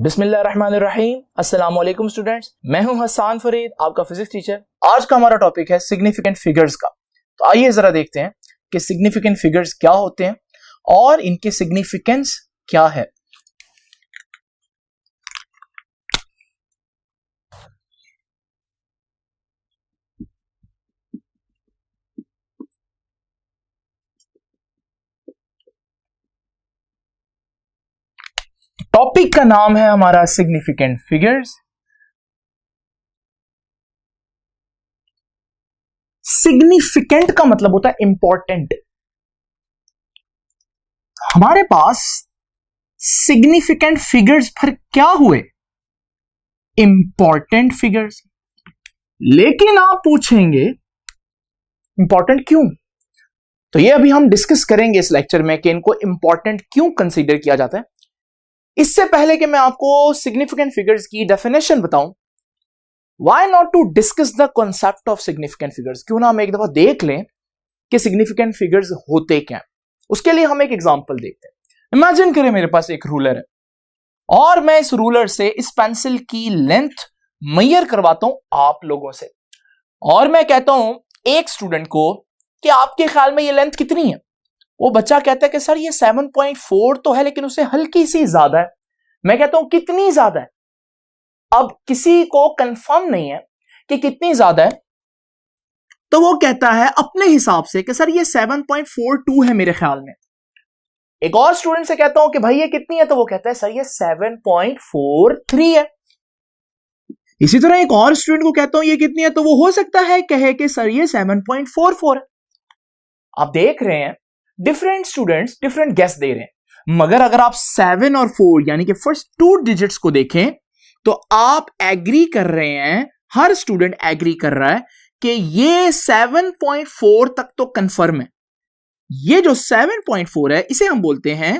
बिस्मिल्लाहिर्रहमानिर्रहीम। अस्सलाम वालेकुम स्टूडेंट्स, मैं हूं हसन फरीद, आपका फिजिक्स टीचर। आज का हमारा टॉपिक है सिग्निफिकेंट फिगर्स का। तो आइए जरा देखते हैं कि सिग्निफिकेंट फिगर्स क्या होते हैं और इनकी सिग्निफिकेंस क्या है। टॉपिक का नाम है हमारा सिग्निफिकेंट फिगर्स। सिग्निफिकेंट का मतलब होता है इंपॉर्टेंट। हमारे पास सिग्निफिकेंट फिगर्स फिर क्या हुए? Important figures. लेकिन आप पूछेंगे इंपॉर्टेंट क्यों? तो ये अभी हम डिस्कस करेंगे इस लेक्चर में कि इनको इंपॉर्टेंट क्यों कंसीडर किया जाता है। इससे पहले कि मैं आपको सिग्निफिकेंट फिगर्स की डेफिनेशन बताऊं, why not to discuss the concept of significant figures. क्यों ना हम एक दफा देख लें कि सिग्निफिकेंट फिगर्स होते क्या हैं। उसके लिए हम एक एग्जांपल देखते हैं। इमेजिन करें मेरे पास एक रूलर है और मैं इस रूलर से इस पेंसिल की लेंथ मेजर करवाता हूं आप लोगों से, और मैं कहता हूं एक स्टूडेंट को कि आपके ख्याल में ये लेंथ कितनी है। वो बच्चा कहता है कि सर ये 7.4 तो है, लेकिन उससे हल्की सी ज्यादा है। मैं कहता हूं कितनी ज्यादा है। अब किसी को कंफर्म नहीं है कि कितनी ज्यादा है, तो वो कहता है अपने हिसाब से कि सर ये 7.42 है मेरे ख्याल में। एक और स्टूडेंट से कहता हूं कि भाई ये कितनी है, तो वो कहता है सर ये 7.43 है। इसी तरह एक और स्टूडेंट को कहता हूं ये कितनी है, तो वो हो सकता है कहे कि सर ये 7.44 है। आप देख रहे हैं डिफरेंट स्टूडेंट्स डिफरेंट गेस दे रहे हैं, मगर अगर आप 7 और 4 यानी कि फर्स्ट 2 डिजिट्स को देखें तो आप एग्री कर रहे हैं, हर स्टूडेंट एग्री कर रहा है कि ये 7.4 तक तो कंफर्म है। ये जो 7.4 है इसे हम बोलते हैं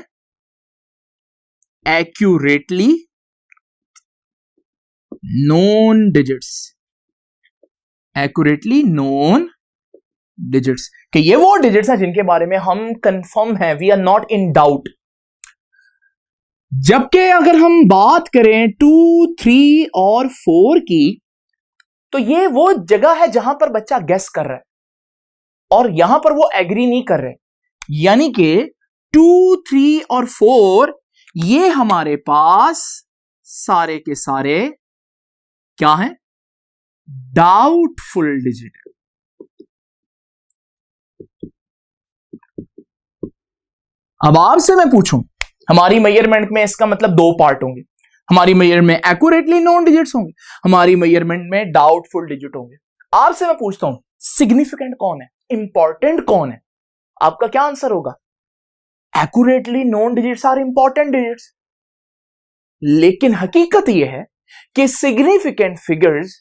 accurately known digits. Accurately known digits कि ये वो डिजिट्स हैं जिनके बारे में हम कंफर्म हैं, we are not in doubt. जबकि अगर हम बात करें 2, 3 और 4 की, तो ये वो जगह है जहां पर बच्चा गेस कर रहा है और यहां पर वो एग्री नहीं कर रहे। यानी कि 2, 3 और 4 ये हमारे पास सारे के सारे क्या हैं? डाउटफुल डिजिट है। अब आपसे मैं पूछूं, हमारी मेजरमेंट में इसका मतलब 2 पार्ट होंगे। हमारी मेजरमेंट में एक्यूरेटली नोन डिजिट्स होंगे, हमारी मेजरमेंट में डाउटफुल डिजिट होंगे। आपसे मैं पूछता हूं सिग्निफिकेंट कौन है, इंपॉर्टेंट कौन है? आपका क्या आंसर होगा? Accurately known digits are important digits. लेकिन हकीकत यह है कि सिग्निफिकेंट फिगर्स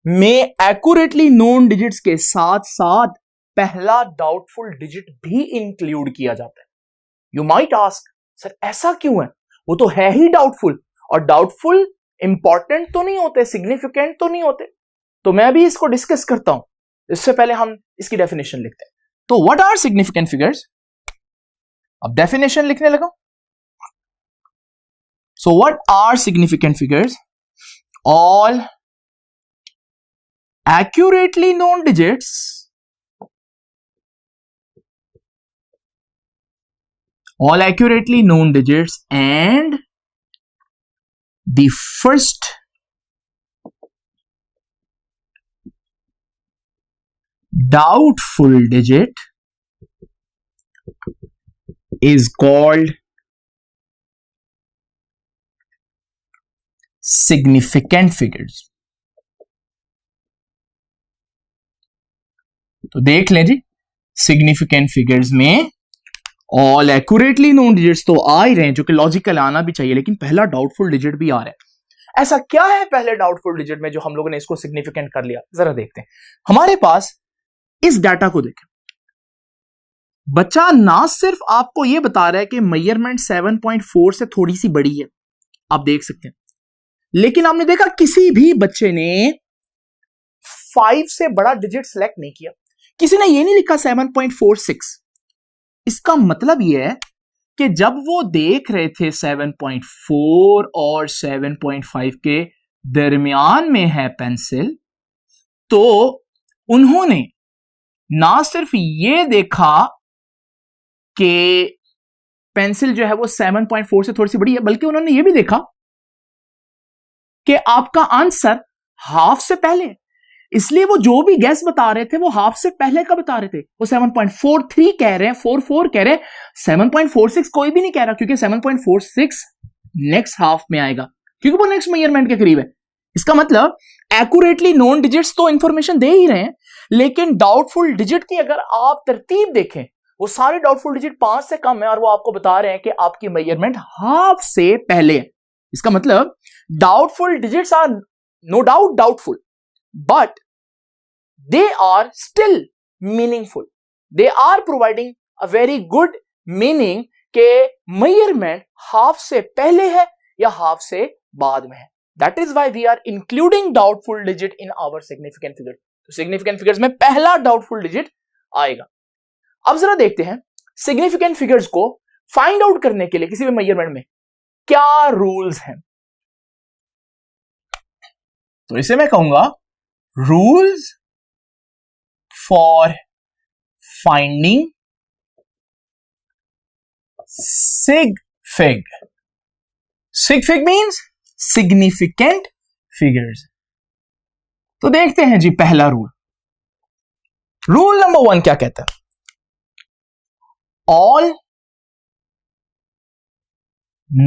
में एक्यूरेटली नोन डिजिट्स के साथ साथ पहला डाउटफुल डिजिट भी इंक्लूड किया जाता है। यू माइट आस्क सर ऐसा क्यों है? वो तो है ही डाउटफुल, और डाउटफुल इंपॉर्टेंट तो नहीं होते, सिग्निफिकेंट तो नहीं होते। तो मैं अभी इसको डिस्कस करता हूं। इससे पहले हम इसकी डेफिनेशन लिखते हैं। तो व्हाट आर सिग्निफिकेंट फिगर्स? अब डेफिनेशन लिखने लगा। So what are significant figures? All accurately known digits and the first doubtful digit is called significant figures। तो देख लें जी, सिग्निफिकेंट फिगर्स में ऑल एक्यूरेटली नोन डिजिट्स तो आ ही रहे हैं, जो कि लॉजिकल आना भी चाहिए, लेकिन पहला डाउटफुल डिजिट भी आ रहा है। ऐसा क्या है पहले डाउटफुल डिजिट में जो हम लोगों ने इसको सिग्निफिकेंट कर लिया? जरा देखते हैं। हमारे पास इस डाटा को देखें। बच्चा ना सिर्फ आपको यह बता रहा है कि मेजरमेंट 7.4 से थोड़ी सी बड़ी है, आप देख सकते हैं, लेकिन आपने देखा किसी भी बच्चे ने 5 से बड़ा डिजिट सेलेक्ट नहीं किया। किसी ने यह नहीं लिखा 7.46। इसका मतलब यह है कि जब वो देख रहे थे 7.4 और 7.5 के दरमियान में है पेंसिल, तो उन्होंने ना सिर्फ ये देखा कि पेंसिल जो है वो 7.4 से थोड़ी सी बड़ी है, बल्कि उन्होंने ये भी देखा कि आपका आंसर हाफ से पहले है। इसलिए वो जो भी गैस बता रहे थे वो हाफ से पहले का बता रहे थे। वो 7.43 कह रहे हैं, 44 कह रहे हैं, 7.46 कोई भी नहीं कह रहा, क्योंकि 7.46 नेक्स्ट हाफ में आएगा, क्योंकि वो नेक्स्ट मेजरमेंट के करीब है। इसका मतलब एक्यूरेटली नॉन डिजिट्स तो इंफॉर्मेशन दे ही रहे हैं, लेकिन डाउटफुल डिजिट की अगर आप तरतीब देखें, वो सारे डाउटफुल डिजिट 5 से कम है और वो आपको बता रहे हैं कि आपकी मेजरमेंट हाफ से पहले है। इसका मतलब doubtful digits are no doubt doubtful, but they are still meaningful. They are providing a very good meaning के measurement हाफ से पहले है या हाफ से बाद में है. That is why we are including doubtful digit in our significant figure. तो significant figures में पहला doubtful digit आएगा. अब जरा देखते हैं significant figures को find out करने के लिए किसी भी measurement में क्या rules हैं. तो इसे मैं कहूंगा rules for finding sig fig. Sig fig means significant figures. तो देखते हैं जी पहला रूल. रूल नंबर 1 क्या कहता है? All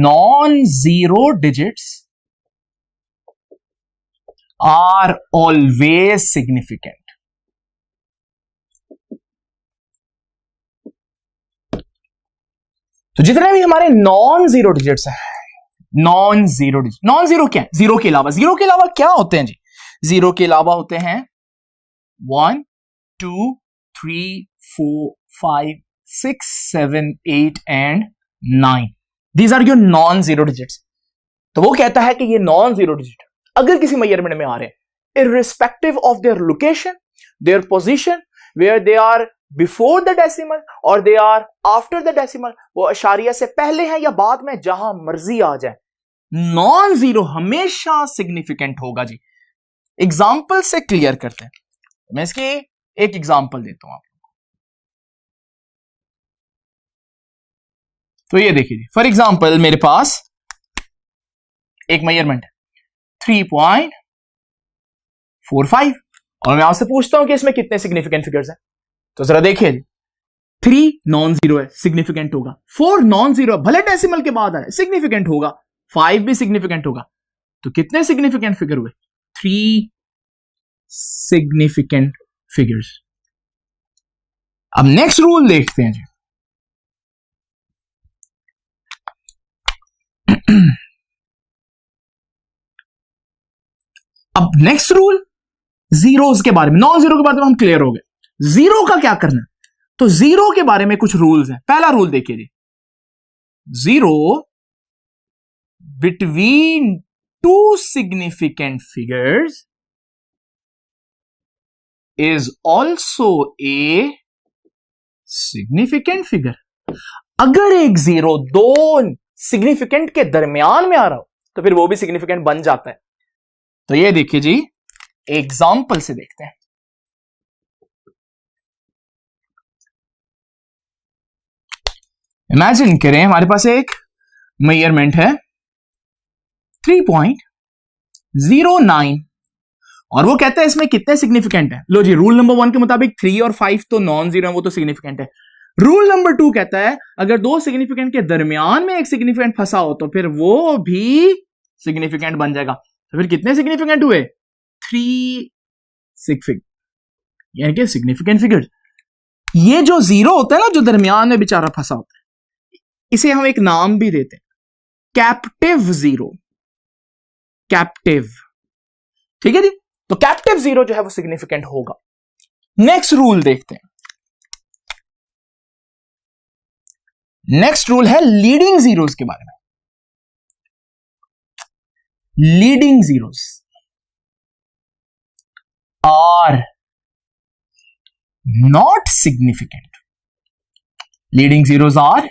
non-zero digits are always significant. तो जितने भी हमारे नॉन जीरो डिजिट्स हैं, non zero digit, non zero क्या है? जीरो के अलावा. जीरो के अलावा क्या होते हैं जी? जीरो के अलावा होते हैं 1, 2, 3, 4, 5, 6, 7, 8 and 9. These are your non zero digits. तो वो कहता है कि ये नॉन जीरो डिजिट अगर किसी मेजरमेंट में आ रहे हैं, irrespective of their location, their position, where they are before the decimal और they are after the decimal, वो अशारिया से पहले हैं या बाद में, जहां मर्जी आ जाए, नॉन जीरो हमेशा सिग्निफिकेंट होगा जी. एग्जाम्पल से क्लियर करते हैं. मैं इसकी एक एग्जाम्पल देता हूं आपको. तो ये देखिए, फॉर एग्जाम्पल मेरे पास एक मेजरमेंट है 3.45 और मैं आपसे पूछता हूं कि इसमें कितने सिग्निफिकेंट फिगर्स हैं. तो जरा देखिए, 3 नॉन जीरो है, सिग्निफिकेंट होगा. 4 नॉन जीरो, भले डेसिमल के बाद आए, सिग्निफिकेंट होगा. 5 भी सिग्निफिकेंट होगा. तो कितने सिग्निफिकेंट फिगर हुए? 3 सिग्निफिकेंट फिगर्स. अब नेक्स्ट रूल देखते हैं जी. अब नेक्स्ट रूल जीरोस के बारे में, नॉन जीरो के बारे में हम क्लियर हो गए. जीरो का क्या करना है? तो जीरो के बारे में कुछ रूल्स हैं. पहला रूल देखिए जी, zero between two significant figures is also a significant figure. अगर एक जीरो दो सिग्निफिकेंट के दरमियान में आ रहा हो तो फिर वो भी सिग्निफिकेंट बन जाता है. तो ये देखिए जी, एग्जाम्पल से देखते हैं. इमेजिन करें हमारे पास एक मेजरमेंट है 3.09 और वो कहता है इसमें कितने सिग्निफिकेंट है. लो जी, रूल नंबर 1 के मुताबिक 3 और 5 तो नॉन जीरो है, वो तो सिग्निफिकेंट है. रूल नंबर 2 कहता है अगर दो सिग्निफिकेंट के दरमियान में एक सिग्निफिकेंट फंसा हो तो फिर वो भी सिग्निफिकेंट बन जाएगा. तो फिर कितने सिग्निफिकेंट हुए? 3 यानी कि सिग्निफिकेंट फिगर. ये जो जीरो होता है ना, जो दरमियान में बेचारा फंसा होता है, इसे हम एक नाम भी देते हैं, कैप्टिव जीरो. कैप्टिव, ठीक है जी. तो कैप्टिव जीरो जो है वो सिग्निफिकेंट होगा. नेक्स्ट रूल देखते हैं. नेक्स्ट रूल है लीडिंग जीरोस के बारे में. Leading zeros are not significant. Leading zeros are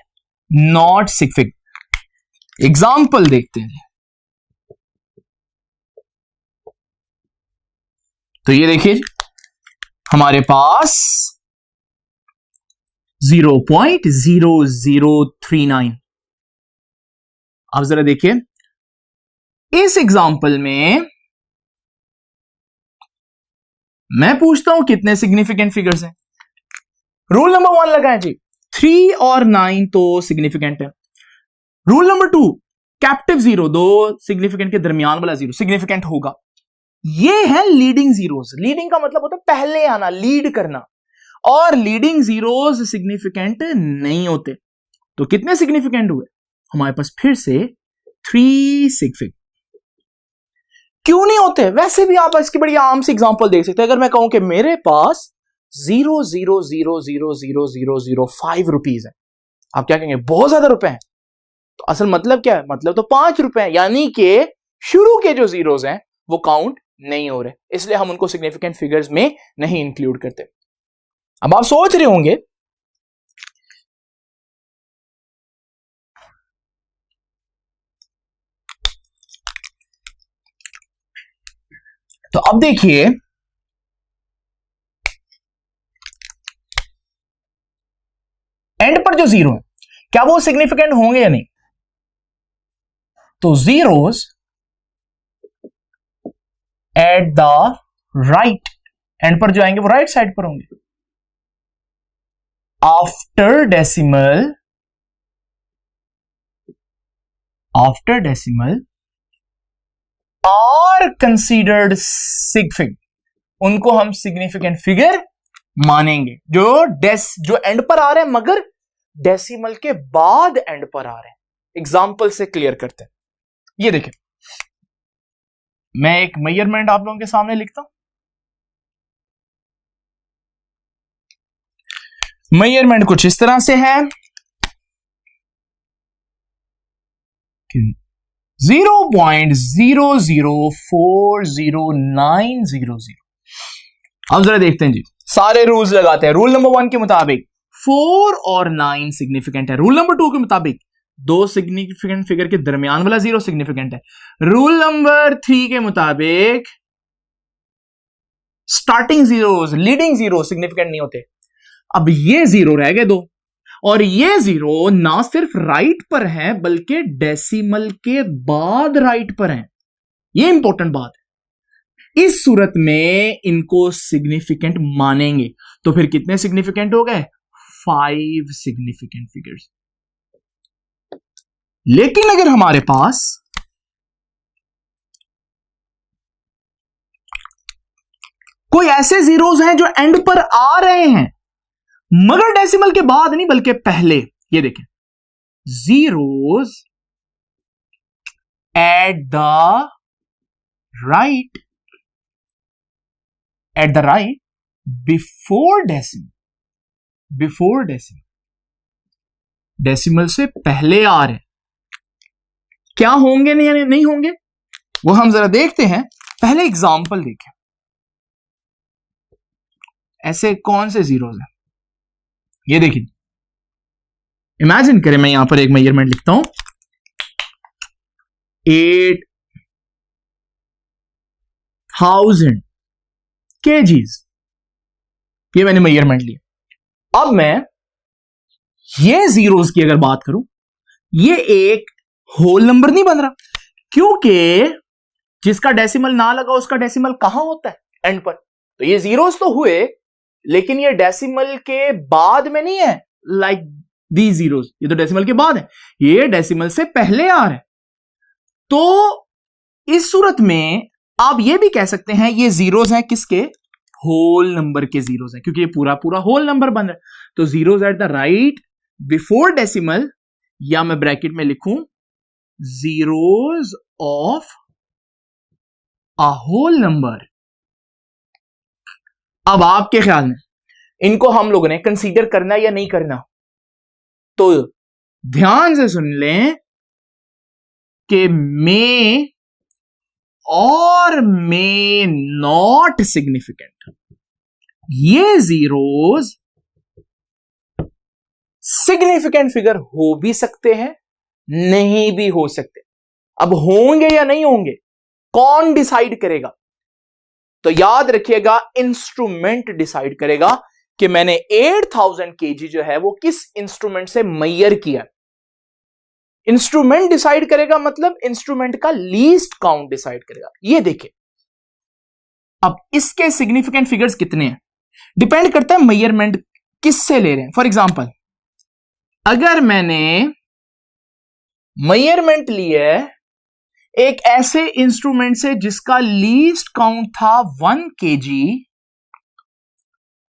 not significant. Example देखते हैं। तो ये देखिए हमारे पास 0.0039। अब जरा देखिए इस एग्जाम्पल में मैं पूछता हूं कितने सिग्निफिकेंट फिगर्स हैं। रूल नंबर 1 लगाएं जी, 3 और 9 तो सिग्निफिकेंट है। रूल नंबर 2, कैप्टिव जीरो, दो सिग्निफिकेंट के दरमियान वाला जीरो सिग्निफिकेंट होगा। ये है लीडिंग जीरोस। लीडिंग का मतलब होता है पहले आना, लीड करना, और लीडिंग जीरोस सिग्निफिकेंट नहीं होते। तो कितने सिग्निफिकेंट हुए हमारे पास? फिर से 3 सिग्निफिकेंट। क्यों नहीं होते? वैसे भी आप इसकी बड़ी आम सी एग्जांपल देख सकते हैं। अगर मैं कहूं कि मेरे पास 0.00000005 रुपीज है, आप क्या कहेंगे? बहुत ज्यादा रुपए हैं। तो असल मतलब क्या है? मतलब तो 5 रुपए है, यानी कि शुरू के जो जीरोस हैं वो काउंट नहीं हो रहे, इसलिए हम उनको सिग्निफिकेंट फिगर्स में नहीं इंक्लूड करते। अब आप सोच रहे होंगे तो अब देखिए एंड पर जो जीरो है क्या वो सिग्निफिकेंट होंगे या नहीं? तो zeros at the right end पर जो आएंगे वो राइट साइड पर होंगे। After decimal are considered significant, उनको हम सिग्निफिकेंट फिगर मानेंगे। जो एंड पर आ रहे हैं मगर डेसिमल के बाद एंड पर आ रहे हैं। एग्जाम्पल से क्लियर करते हैं। ये देखें, मैं एक मेजरमेंट आप लोगों के सामने लिखता हूं। मेजरमेंट कुछ इस तरह से है, 0.00400900। अब जरा देखते हैं जी, सारे रूल्स लगाते हैं। रूल नंबर 1 के मुताबिक 4 और 9 सिग्निफिकेंट है। रूल नंबर 2 के मुताबिक दो सिग्निफिकेंट फिगर के दरमियान वाला जीरो सिग्निफिकेंट है। रूल नंबर 3 के मुताबिक starting zeros, leading zero significant नहीं होते। अब ये जीरो रह गए दो, और ये जीरो ना सिर्फ राइट पर है बल्कि डेसिमल के बाद राइट पर है। ये इंपॉर्टेंट बात है। इस सूरत में इनको सिग्निफिकेंट मानेंगे। तो फिर कितने सिग्निफिकेंट हो गए? 5 सिग्निफिकेंट फिगर्स। लेकिन अगर हमारे पास कोई ऐसे जीरोस हैं जो एंड पर आ रहे हैं मगर डेसिमल के बाद नहीं बल्कि पहले, ये देखें, zeros at the right before decimal से पहले आ रहे, क्या होंगे नहीं होंगे वो हम जरा देखते हैं। पहले एग्जाम्पल देखें, ऐसे कौन से जीरोस हैं? ये देखिए, इमेजिन करें मैं यहां पर एक मेजरमेंट लिखता हूं, 8000 kgs, ये मैंने मेजरमेंट लिया। अब मैं ये जीरोस की अगर बात करूं, ये एक होल नंबर नहीं बन रहा, क्योंकि जिसका डेसिमल ना लगा उसका डेसिमल कहां होता है? एंड पर। तो ये जीरोस तो हुए लेकिन ये डेसिमल के बाद में नहीं है, लाइक दी जीरोस, ये तो डेसिमल के बाद है, ये डेसिमल से पहले आ रहा है। तो इस सूरत में आप ये भी कह सकते हैं ये जीरोस हैं किसके? होल नंबर के जीरोस हैं, क्योंकि ये पूरा पूरा होल नंबर बन रहा है। तो zeros at the right before decimal, या मैं ब्रैकेट में लिखूं zeros of a whole number. अब आपके ख्याल में इनको हम लोगों ने कंसीडर करना या नहीं करना? तो ध्यान से सुन लें कि मे और मे नॉट सिग्निफिकेंट, ये जीरोस सिग्निफिकेंट फिगर हो भी सकते हैं, नहीं भी हो सकते। अब होंगे या नहीं होंगे, कौन डिसाइड करेगा? तो याद रखिएगा, इंस्ट्रूमेंट डिसाइड करेगा कि मैंने 8000 kg जो है वो किस इंस्ट्रूमेंट से मेजर किया। इंस्ट्रूमेंट डिसाइड करेगा, मतलब इंस्ट्रूमेंट का लीस्ट काउंट डिसाइड करेगा। ये देखिए, अब इसके सिग्निफिकेंट फिगर्स कितने हैं, डिपेंड करता है मेजरमेंट किससे ले रहे हैं। फॉर एग्जांपल, अगर मैंने मेजरमेंट लिया एक ऐसे इंस्ट्रूमेंट से जिसका लीस्ट काउंट था 1 kg,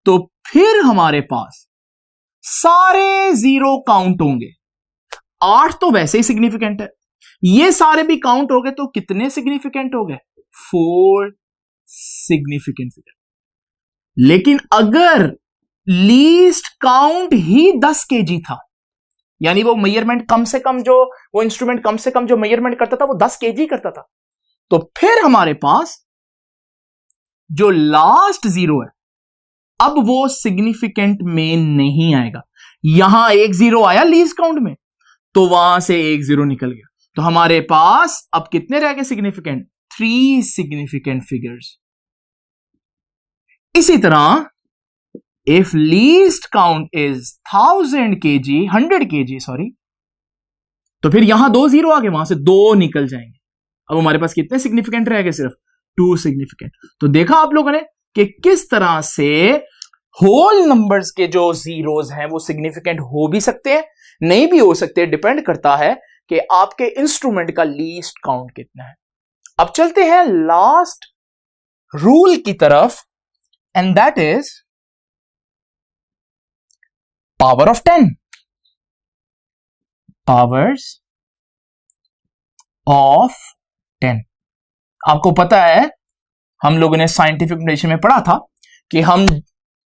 तो फिर हमारे पास सारे जीरो काउंट होंगे। 8 तो वैसे ही सिग्निफिकेंट है, ये सारे भी काउंट हो गए तो कितने सिग्निफिकेंट हो गए? 4 सिग्निफिकेंट फिगर। लेकिन अगर लीस्ट काउंट ही 10 kg था, यानी वो मेजरमेंट कम से कम जो वो इंस्ट्रूमेंट कम से कम जो मेजरमेंट करता था वो 10 kg करता था, तो फिर हमारे पास जो लास्ट जीरो है अब वो सिग्निफिकेंट में नहीं आएगा। यहां एक जीरो आया लीस्ट काउंट में, तो वहां से एक जीरो निकल गया, तो हमारे पास अब कितने रह गए सिग्निफिकेंट? 3 significant figures. इसी तरह if least count is 100 kg, sorry, तो फिर यहां 2 जीरो आ गए, वहां से 2 निकल जाएंगे। अब हमारे पास कितने सिग्निफिकेंट रह गए? सिर्फ 2 सिग्निफिकेंट। तो देखा आप लोगों ने कि किस तरह से होल नंबर्स के जो जीरोस हैं वो सिग्निफिकेंट हो भी सकते हैं, नहीं भी हो सकते, डिपेंड करता है कि आपके इंस्ट्रूमेंट का लीस्ट काउंट कितना है। अब चलते हैं लास्ट रूल की तरफ, and that is power of 10। Powers of 10। आपको पता है हम लोगों ने साइंटिफिक नोटेशन में पढ़ा था कि हम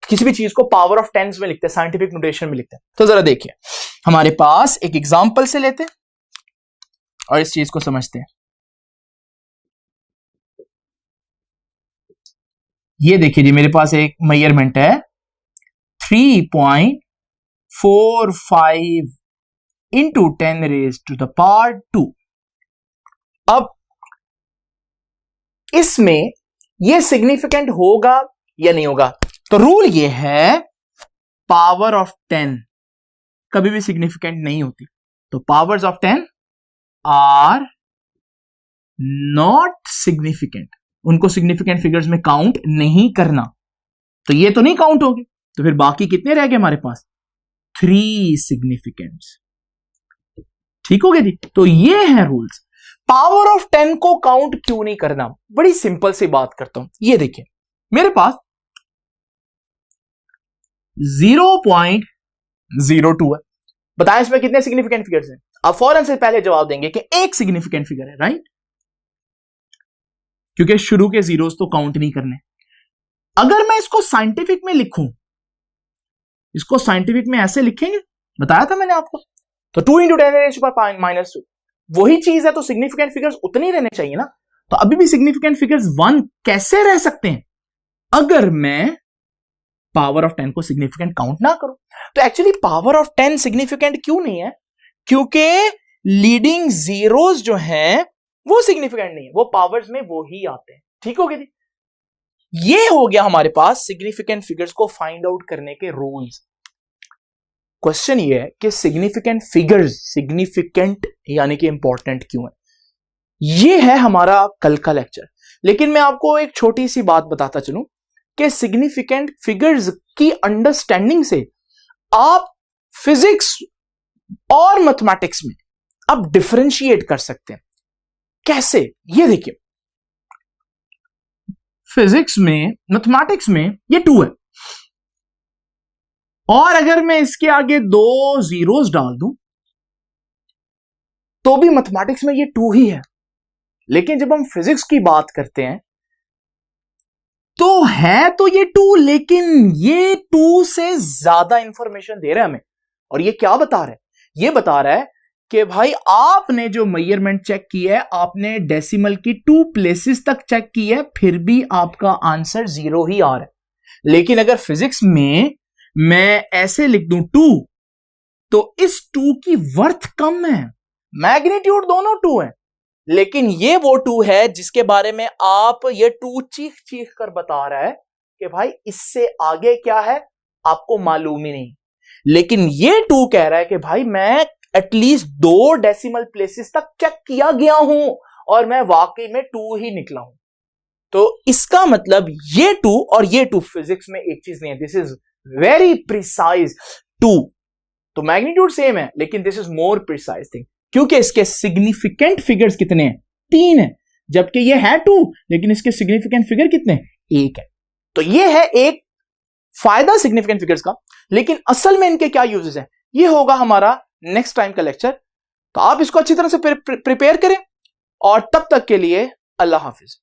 किसी भी चीज को पावर ऑफ 10 में लिखते हैं, साइंटिफिक नोटेशन में लिखते हैं। तो जरा देखिए, हमारे पास एक एग्जांपल से लेते हैं और इस चीज को समझते हैं। ये देखिए जी, मेरे पास एक मेजरमेंट है 3.45 into 10 raised to the power 2। अब इसमें ये सिग्निफिकेंट होगा या नहीं होगा? तो रूल ये है, पावर ऑफ 10 कभी भी सिग्निफिकेंट नहीं होती। तो powers of 10 are not significant, उनको सिग्निफिकेंट फिगर्स में काउंट नहीं करना। तो ये तो नहीं काउंट होगी, तो फिर बाकी कितने रह गए हमारे पास? 3 सिग्निफिकेंट्स। ठीक हो गया जी। तो ये है रूल्स। पावर ऑफ 10 को काउंट क्यों नहीं करना? बड़ी सिंपल सी बात करता हूं। ये देखिए, मेरे पास 0.02 है, बताया इसमें कितने सिग्निफिकेंट फिगर्स हैं? आप फौरन से पहले जवाब देंगे कि एक सिग्निफिकेंट फिगर है, राइट? क्योंकि शुरू के जीरोस तो काउंट नहीं करने। अगर मैं इसको साइंटिफिक में लिखूं, इसको साइंटिफिक में ऐसे लिखेंगे, बताया था मैंने आपको, तो 2 into 10⁻², वही चीज है, तो सिग्निफिकेंट फिगर्स उतने ही रहने चाहिए ना। तो अभी भी सिग्निफिकेंट फिगर्स 1 कैसे रह सकते हैं अगर मैं पावर ऑफ 10 को सिग्निफिकेंट काउंट ना करूं? तो एक्चुअली पावर ऑफ 10 सिग्निफिकेंट क्यों नहीं है? क्योंकि लीडिंग जीरोस जो हैं वो सिग्निफिकेंट नहीं है, वो पावर्स में वो ही आते हैं। ठीक हो गया जी। ये हो गया हमारे पास सिग्निफिकेंट फिगर्स को फाइंड आउट करने के रूल्स। क्वेश्चन ये है कि सिग्निफिकेंट फिगर्स सिग्निफिकेंट यानी कि इंपॉर्टेंट क्यों है? ये है हमारा कल का लेक्चर। लेकिन मैं आपको एक छोटी सी बात बताता चलूं कि सिग्निफिकेंट फिगर्स की अंडरस्टैंडिंग से आप फिजिक्स और मैथमेटिक्स में आप डिफरेंशिएट कर सकते हैं। कैसे? ये देखिए, फिजिक्स में, मैथमेटिक्स में ये 2 है, और अगर मैं इसके आगे 2 जीरोस डाल दूं तो भी मैथमेटिक्स में ये 2 ही है। लेकिन जब हम फिजिक्स की बात करते हैं तो है तो ये 2, लेकिन ये 2 से ज्यादा इंफॉर्मेशन दे रहा है हमें। और ये क्या बता रहा है? ये बता रहा है कि भाई आपने जो मेजरमेंट चेक की है, आपने डेसिमल की 2 प्लेसेस तक चेक की है, फिर भी आपका आंसर 0 ही आ रहा है। लेकिन अगर फिजिक्स में मैं ऐसे लिख दूं 2 तो इस 2 की वर्थ कम है, मैग्नीट्यूड दोनों 2 है, लेकिन ये वो 2 है जिसके बारे में आप ये 2 चीख चीख कर बता रहा है कि भाई इससे आगे क्या है आपको मालूम ही नहीं, लेकिन ये 2 कह रहा है कि भाई मैं एटलीस्ट 2 डेसिमल प्लेसेस तक चेक किया गया हूं और मैं वाकई में 2 ही निकला हूं। तो इसका मतलब ये 2 और ये 2 फिजिक्स में एक चीज नहीं है, दिस इज वेरी प्रिसाइज 2। तो मैग्नीट्यूड सेम है लेकिन this is more precise thing, क्योंकि इसके सिग्निफिकेंट फिगर्स कितने हैं, 3 है, जबकि ये है 2 लेकिन इसके सिग्निफिकेंट फिगर कितने, 1 है। तो ये है एक फायदा सिग्निफिकेंट फिगर्स का, लेकिन असल में इनके क्या यूजेस हैं ये होगा हमारा नेक्स्ट टाइम का लेक्चर। तो आप इसको अच्छी तरह से प्रिपेयर करें और तब तक के लिए अल्लाह हाफिज।